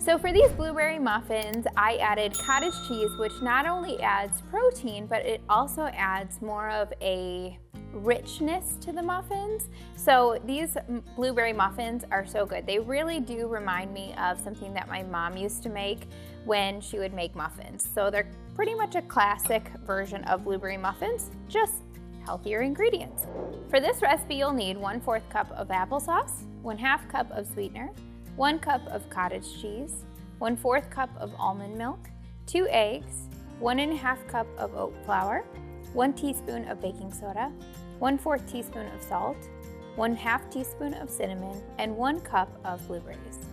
So for these blueberry muffins, I added cottage cheese, which not only adds protein, but it also adds more of a richness to the muffins. So these blueberry muffins are so good. They really do remind me of something that my mom used to make when she would make muffins. So they're pretty much a classic version of blueberry muffins, just healthier ingredients. For this recipe, you'll need 1/4 cup of applesauce, 1/2 cup of sweetener, 1 cup of cottage cheese, 1/4 cup of almond milk, 2 eggs, 1½ cup of oat flour, 1 teaspoon of baking soda, 1/4 teaspoon of salt, 1/2 teaspoon of cinnamon, and 1 cup of blueberries.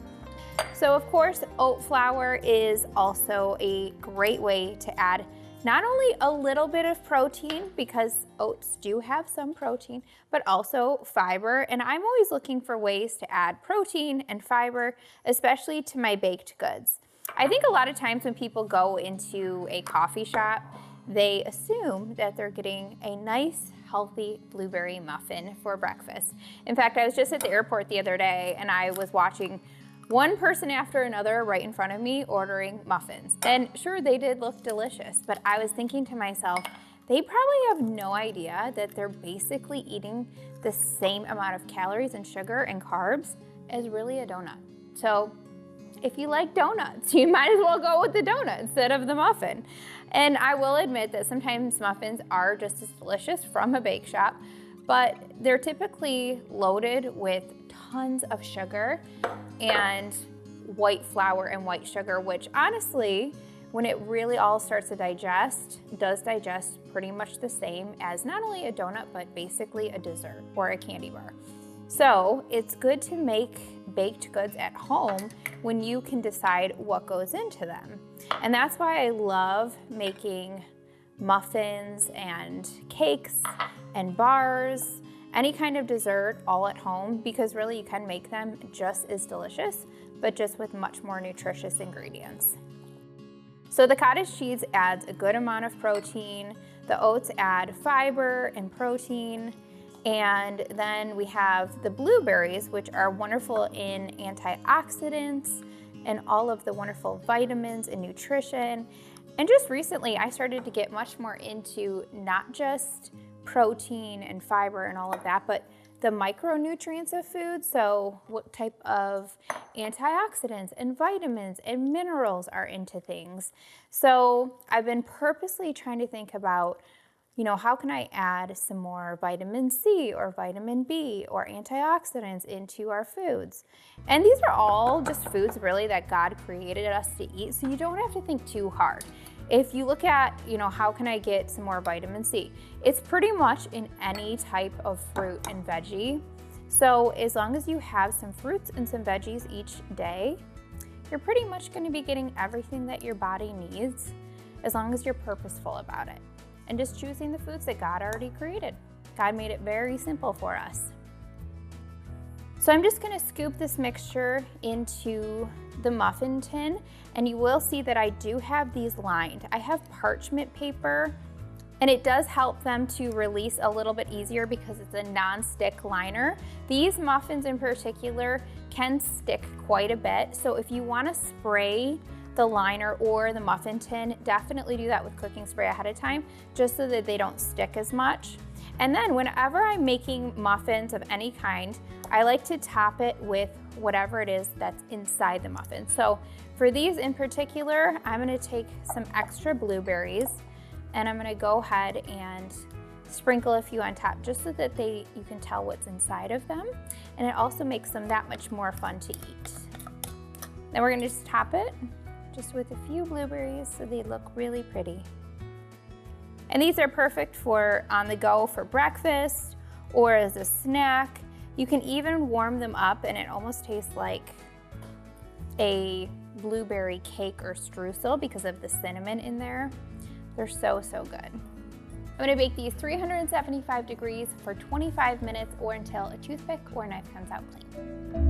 So of course, oat flour is also a great way to add not only a little bit of protein, because oats do have some protein, but also fiber. And I'm always looking for ways to add protein and fiber, especially to my baked goods. I think a lot of times when people go into a coffee shop, they assume that they're getting a nice, healthy blueberry muffin for breakfast. In fact, I was just at the airport the other day and I was watching one person after another right in front of me ordering muffins. And sure, they did look delicious, but I was thinking to myself, they probably have no idea that they're basically eating the same amount of calories and sugar and carbs as really a donut. So if you like donuts, you might as well go with the donut instead of the muffin. And I will admit that sometimes muffins are just as delicious from a bake shop, but they're typically loaded with tons of sugar and white flour and white sugar, which honestly, when it really all starts to digest, does digest pretty much the same as not only a donut, but basically a dessert or a candy bar. So it's good to make baked goods at home when you can decide what goes into them. And that's why I love making muffins and cakes and bars, any kind of dessert all at home, because really you can make them just as delicious, but just with much more nutritious ingredients. So the cottage cheese adds a good amount of protein, the oats add fiber and protein, and then we have the blueberries, which are wonderful in antioxidants and all of the wonderful vitamins and nutrition. And just recently, I started to get much more into not just protein and fiber and all of that, but the micronutrients of food. So what type of antioxidants and vitamins and minerals are into things. So I've been purposely trying to think about, how can I add some more vitamin C or vitamin B or antioxidants into our foods? And these are all just foods really that God created us to eat, so you don't have to think too hard. If you look at, how can I get some more vitamin C? It's pretty much in any type of fruit and veggie. So as long as you have some fruits and some veggies each day, you're pretty much going to be getting everything that your body needs, as long as you're purposeful about it. And just choosing the foods that God already created. God made it very simple for us. So I'm just gonna scoop this mixture into the muffin tin, and you will see that I do have these lined. I have parchment paper, and it does help them to release a little bit easier because it's a non-stick liner. These muffins in particular can stick quite a bit, so if you wanna spray the liner or the muffin tin, definitely do that with cooking spray ahead of time, just so that they don't stick as much. And then whenever I'm making muffins of any kind, I like to top it with whatever it is that's inside the muffin. So for these in particular, I'm gonna take some extra blueberries and I'm gonna go ahead and sprinkle a few on top just so that you can tell what's inside of them. And it also makes them that much more fun to eat. Then we're gonna just top it just with a few blueberries so they look really pretty. And these are perfect for on the go for breakfast or as a snack. You can even warm them up and it almost tastes like a blueberry cake or streusel because of the cinnamon in there. They're so, so good. I'm gonna bake these 375 degrees for 25 minutes or until a toothpick or knife comes out clean.